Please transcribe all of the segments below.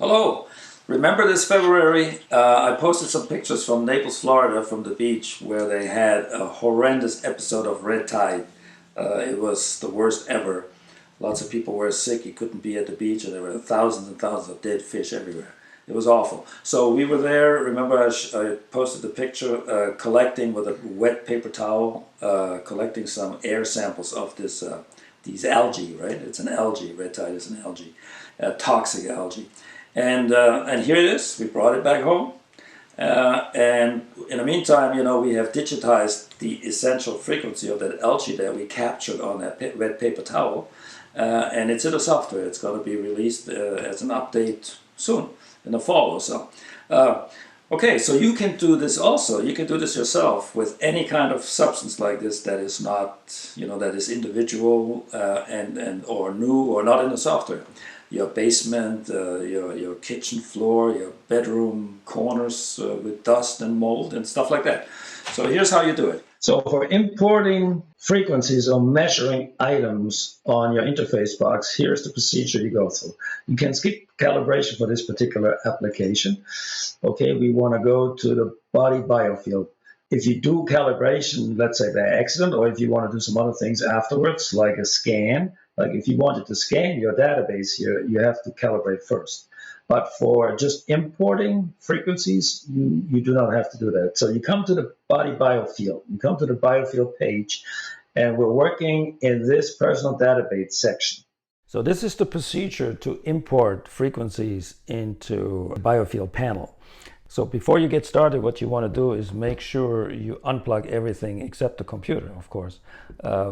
Hello. Remember this February, I posted some pictures from Naples, Florida, from the beach where they had a horrendous episode of red tide. It was the worst ever. Lots of people were sick. You couldn't be at the beach, and there were thousands and thousands of dead fish everywhere. It was awful. So we were there. Remember, I posted the picture collecting with a wet paper towel, collecting some air samples of these algae. Right? It's an algae. Red tide is an algae, toxic algae. And here it is. We brought it back home. And in the meantime, we have digitized the essential frequency of that algae that we captured on that red paper towel. And it's in the software. It's going to be released as an update soon, in the fall or so. Okay, so you can do this also. You can do this yourself with any kind of substance like this that is not, that is individual and or new or not in the software. Your basement, your kitchen floor, your bedroom corners with dust and mold and stuff like that. So here's how you do it. So for importing frequencies or measuring items on your interface box, here's the procedure you go through. You can skip calibration for this particular application. Okay, we want to go to the body Biofield. If you do calibration, let's say by accident, or if you want to do some other things afterwards, like a scan, like if you wanted to scan your database here, you have to calibrate first. But for just importing frequencies, you do not have to do that. So you come to the body Biofield. You come to the Biofield page, and we're working in this personal database section. So this is the procedure to import frequencies into a Biofield panel. So before you get started, what you want to do is make sure you unplug everything except the computer, of course,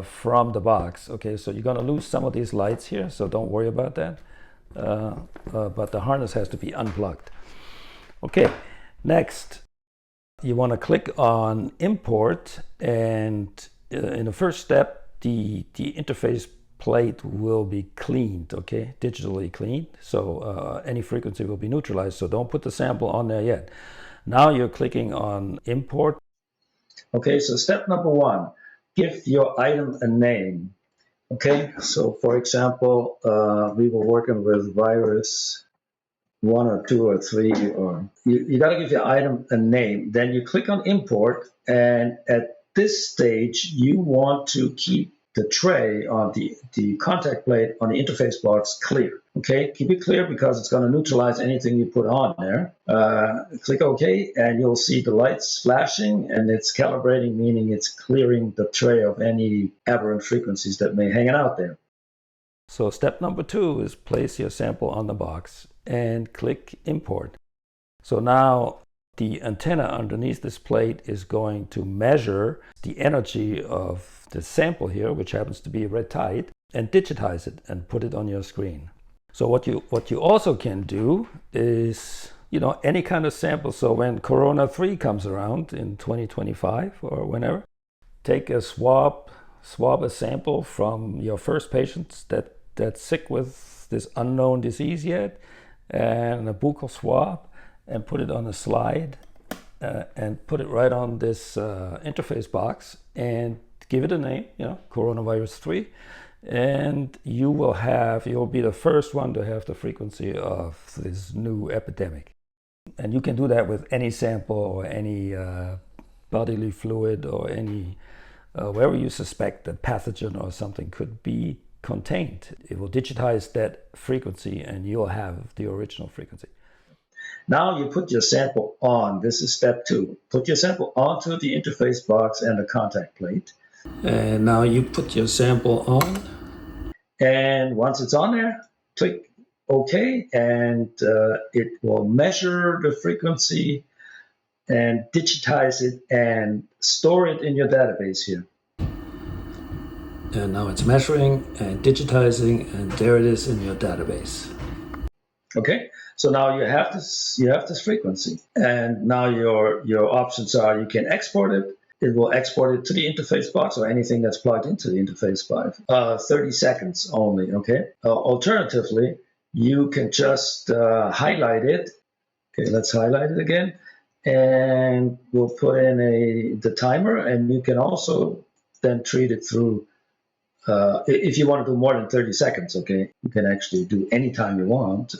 from the box. Okay, so you're going to lose some of these lights here, so don't worry about that. But the harness has to be unplugged. Okay, next, you want to click on Import, and in the first step, the interface plate will be cleaned, okay, digitally cleaned. So any frequency will be neutralized. So don't put the sample on there yet. Now you're clicking on Import. Okay, so step number one, give your item a name. Okay, so for example, we were working with virus 1 or 2 or 3, or you got to give your item a name. Then you click on Import, and at this stage, you want to keep the tray on the contact plate on the interface box clear. Okay, keep it clear because it's going to neutralize anything you put on there. Click OK, and you'll see the lights flashing, and it's calibrating, meaning it's clearing the tray of any aberrant frequencies that may hang out there. So step number 2 is place your sample on the box and click Import. So now the antenna underneath this plate is going to measure the energy of the sample here, which happens to be red tide, and digitize it and put it on your screen. So what you also can do is, any kind of sample. So when Corona 3 comes around in 2025 or whenever, take a swab a sample from your first patients that's sick with this unknown disease yet, and a buccal swab, and put it on a slide and put it right on this interface box and give it a name, coronavirus 3, and you'll be the first one to have the frequency of this new epidemic. And you can do that with any sample or any bodily fluid or any wherever you suspect that pathogen or something could be contained. It will digitize that frequency and you'll have the original frequency. Now you put your sample on. This is step 2. Put your sample onto the interface box and the contact plate. And now you put your sample on. And once it's on there, click OK, and it will measure the frequency and digitize it and store it in your database here. And now it's measuring and digitizing, and there it is in your database. Okay, so now you have this frequency, and now your options are: you can export it. It will export it to the interface box or anything that's plugged into the interface box. 30 seconds only. Okay. Alternatively, you can just highlight it. Okay, let's highlight it again, and we'll put in the timer, and you can also then treat it through. If you want to do more than 30 seconds, okay, you can actually do any time you want.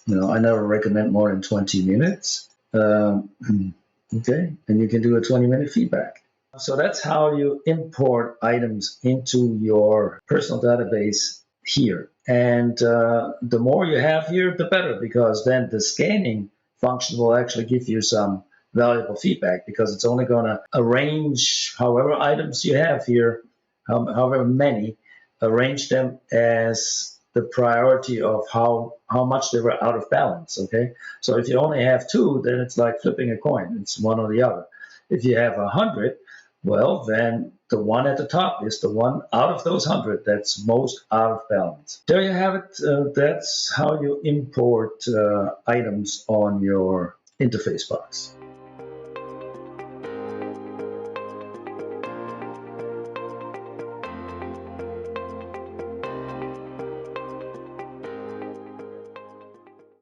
I never recommend more than 20 minutes. Okay, and you can do a 20-minute feedback. So that's how you import items into your personal database here. And the more you have here, the better, because then the scanning function will actually give you some valuable feedback, because it's only going to arrange however items you have here, however many, arrange them as the priority of how much they were out of balance. Okay, so if you only have two, then it's like flipping a coin, it's one or the other. If you have 100, well, then the one at the top is the one out of those 100 that's most out of balance. There you have it. That's how you import items on your interface box.